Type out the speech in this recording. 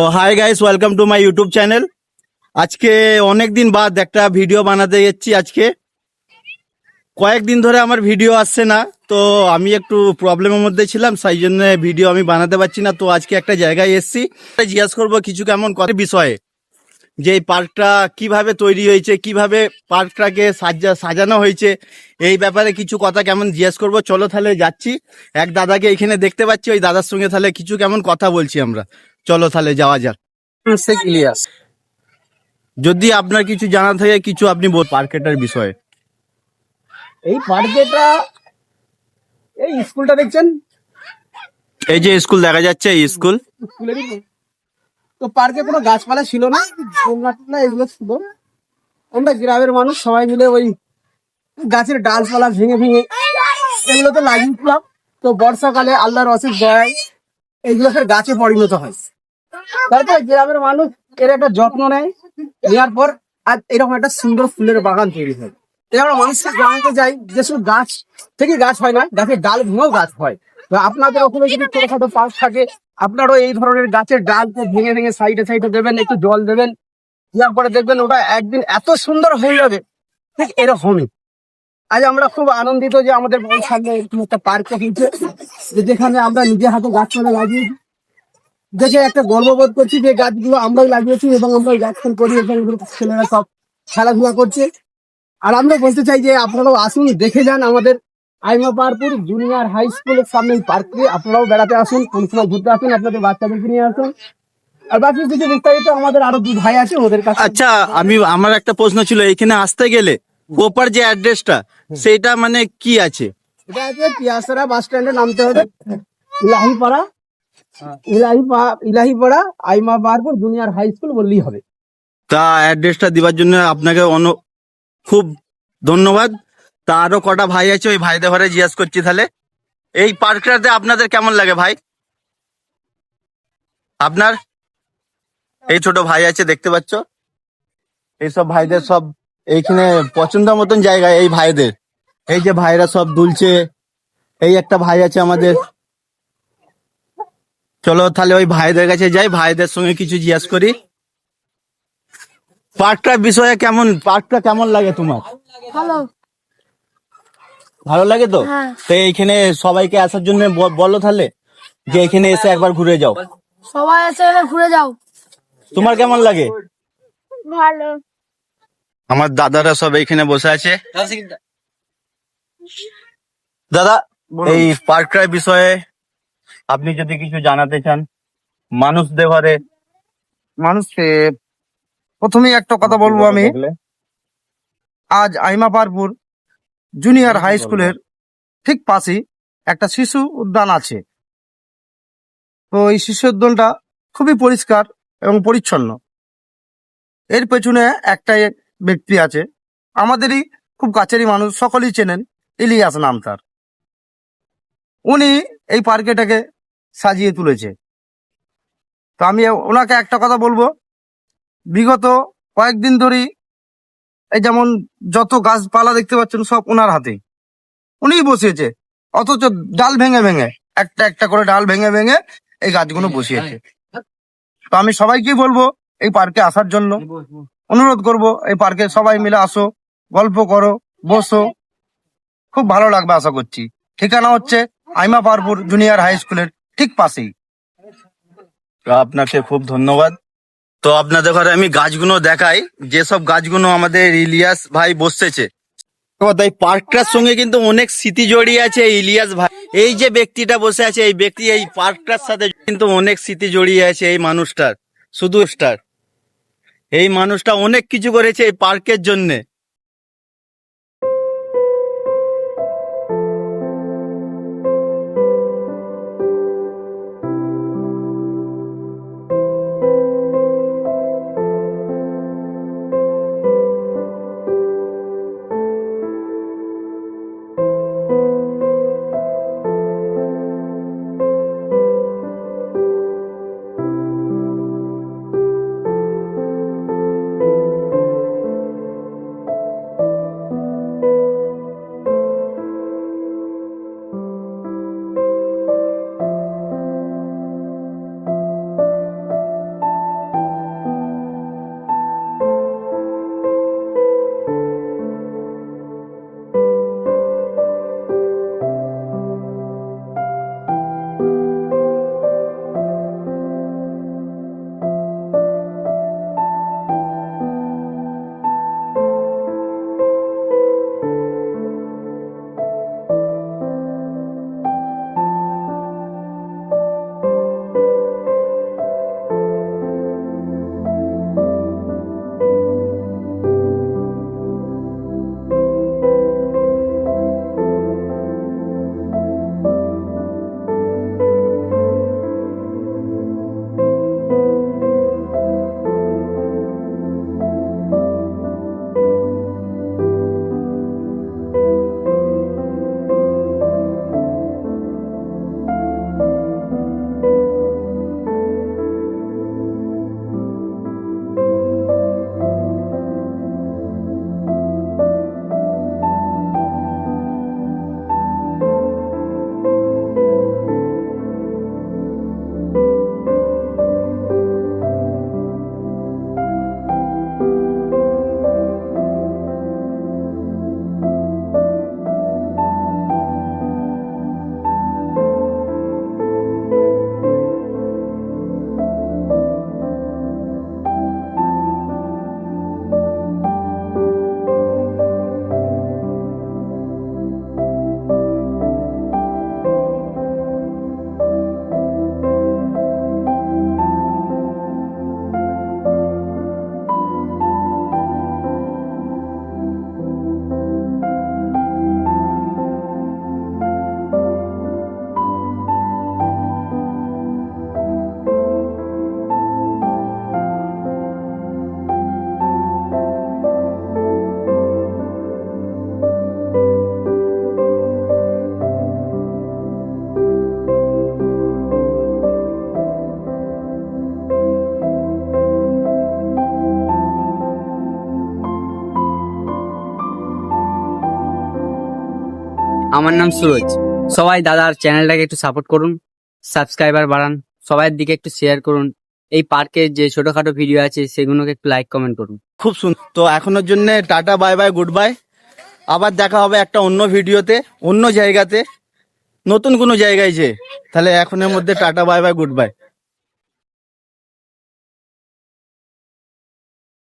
O hi guys, welcome to my YouTube channel. আজকে অনেক দিন বাদ একটা ভিডিও বানাতে যাচ্ছি। আজকে কয়েকদিন ধরে আমার ভিডিও আসছে না, তো আমি একটু প্রবলেমের মধ্যে ছিলাম, সেই জন্য ভিডিও আমি বানাতে পারছি না। তো আজকে একটা জায়গায় এসেছি, জিজ্ঞাসা করবো কিছু কেমন কথা বিষয়ে, যে এই পার্কটা কিভাবে তৈরি হয়েছে, কিভাবে পার্কটাকে সাজানো হয়েছে, এই ব্যাপারে কিছু কথা কেমন জিজ্ঞেস করবো। চলো তাহলে যাচ্ছি। এক দাদাকে এখানে দেখতে পাচ্ছি, ওই দাদার সঙ্গে তাহলে কিছু কেমন কথা বলছি আমরা। চলো তাহলে যাওয়া যাক। শেখ ইলিয়াস। যদি আপনার কিছু জানা থাকে কিছু আপনি পার্কেটার বিষয়ে। এই পার্কেটা, এই স্কুলটা দেখছেন, এই যে স্কুল দেখা যাচ্ছে, এই স্কুল। স্কুলেরই তো পার্কে কোনো গাছপালা ছিল না, না এগুলো ছিল। আমরা গ্রামের মানুষ সবাই মিলে ওই গাছের ডালপালা ভেঙে ভেঙে এগুলো তো লাগিয়েছিলাম। তো বর্ষাকালে আল্লাহর অশেষ দয়ায় এগুলো ফের গাছে পরিণত হয়। তারপরে গ্রামের মানুষ এর একটা যত্ন নেয়, নেওয়ার পর আজ এরকম একটা সুন্দর ফুলের বাগান তৈরি হয়। তাই আমরা মানুষকে জানাতে যাই যে শুধু গাছ থেকে গাছ হয় না, গাছের ডাল ভেঙেও গাছ হয়। তো আপনাদের ওখানে যদি ছোটখাটো পার্ক থাকে, আপনারও এই ধরনের গাছের ডালকে ভেঙে ভেঙে সাইডে সাইডে দেবেন, একটু জল দেবেন, দেওয়ার পরে দেখবেন ওটা একদিন এত সুন্দর হয়ে যাবে। ঠিক এরকমই আজ আমরা খুব আনন্দিত যে আমাদের বাড়ির সামনে এরকম একটা পার্ক হয়েছে, যেখানে আমরা নিজে হাতে গাছপালা লাগিয়েছি। দেখে একটা গর্ববোধ করছি যে গাছগুলো আমরাই লাগিয়েছি এবং আমরা গাছপালা করি এবং ছেলেরা সব খেলাধুলা করছে। আর আমরা বলতে চাই যে আপনারাও আসুন, দেখে যান আমাদের আইমা পাহাড়পুর জুনিয়র হাই স্কুলের সামনে পার্কে। আপনারাও বেড়াতে আসুন, কোন সময় ঘুরতে আসুন, আপনাদের বাচ্চাদেরকে নিয়ে আসুন। আর বাকি কিছু বিস্তারিত আমাদের আরো দুই ভাই আছে, ওদের কাছে। আচ্ছা, আমার একটা প্রশ্ন ছিল, এখানে আসতে গেলে প্রপার যে অ্যাড্রেসটা সেইটা মানে কি আছে? এটা আছে পিয়াসরা বাস স্ট্যান্ডে নামতে হবে, ইলাহিপাড়া আইমা পাহাড়পুর জুনিয়র হাই স্কুল বললেই হবে। তা অ্যাড্রেসটা দিবার জন্য আপনাকে খুব ধন্যবাদ। তা আরো কটা ভাই আছে, ওই ভাইদের ঘরে জিজ্ঞাসা করছি। তাহলে এই পার্কটাতে আপনাদের কেমন লাগে ভাই? আপনার এই ছোট ভাই আছে দেখতে পাচ্ছ, এইসব ভাইদের সব এইখানে পছন্দ মতন জায়গা এই ভাইদের। এই যে ভাইরা সব দুলছে, এই একটা ভাই আছে আমাদের। চলো তাহলে ওই ভাইদের কাছে যাই, ভাইদের সঙ্গে কিছু জিজ্ঞাসা করি। পার্কটার বিষয়ে কেমন, পার্কটা কেমন লাগে তোমার? ভালো। ভালো লাগে তো? হ্যাঁ। তো এইখানে সবাইকে আসার জন্য বলো তাহলে, যে এখানে এসে একবার ঘুরে যাও। সবাই আছে, ঘুরে যাও। তোমার কেমন লাগে? ভালো। আমার দাদারা সব এইখানে বসে আছে। দাদা, এই পার্কটার বিষয়ে আপনি যদি কিছু জানাতে চান মানুষদের ঘরে। মানুষকে প্রথমেই একটা কথা বলবো আমি, আজ আইমা পাহাড়পুর জুনিয়র হাই স্কুলের ঠিক পাশেই একটা শিশু উদ্যান আছে। তো এই শিশু উদ্যানটা খুবই পরিষ্কার এবং পরিচ্ছন্ন। এর পেছনে একটাই ব্যক্তি আছে, আমাদেরই খুব কাছেরই মানুষ, সকলেই চেনেন, ইলিয়াস নাম তার। উনি এই পার্কটাকে সাজিয়ে তুলেছে। তো আমি ওনাকে একটা কথা বলবো, বিগত কয়েকদিন ধরেই এই যেমন যত গাছপালা দেখতে পাচ্ছেন সব ওনার হাতে, উনিই বসিয়েছে। অথচ ডাল ভেঙে ভেঙে, একটা একটা করে ডাল ভেঙে ভেঙে এই গাছগুলো বসিয়েছে। তো আমি সবাইকে বলবো এই পার্কে আসার জন্য অনুরোধ করব, এই পার্কে সবাই মিলে আসো, গল্প করো, বসো, খুব ভালো লাগবে আশা করছি। ঠিকানা হচ্ছে আইমা পাহাড়পুর জুনিয়র হাই স্কুলের ঠিক পাশেই। তো আপনাকে খুব ধন্যবাদ। তো আপনাদের ঘরে আমি গাছগুলো দেখাই, যেসব গাছগুলো আমাদের ইলিয়াস ভাই বসেছে। তাই পার্কটার সঙ্গে কিন্তু অনেক স্মৃতি জড়িয়ে আছে ইলিয়াস ভাই। এই যে ব্যক্তিটা বসে আছে, এই ব্যক্তি এই পার্কটার সাথে কিন্তু অনেক স্মৃতি জড়িয়ে আছে এই মানুষটার। শুধু স্টার, এই মানুষটা অনেক কিছু করেছে এই পার্কের জন্যে। আমার নাম সুরজ। সবাই দাদার চ্যানেলটাকে একটু সাপোর্ট করুন, সাবস্ক্রাইবার বাড়ান, সবার দিকে একটু শেয়ার করুন। এই পার্কের যে ছোটখাটো ভিডিও আছে সেগুলোকে একটু লাইক কমেন্ট করুন। খুব সুন্দর। তো এখনোর জন্য tata, bye bye, good bye. আবার দেখা হবে একটা অন্য ভিডিওতে, অন্য জায়গাতে, নতুন কোনো জায়গায় যে। তাহলে এখনের মধ্যে tata, bye bye, good bye.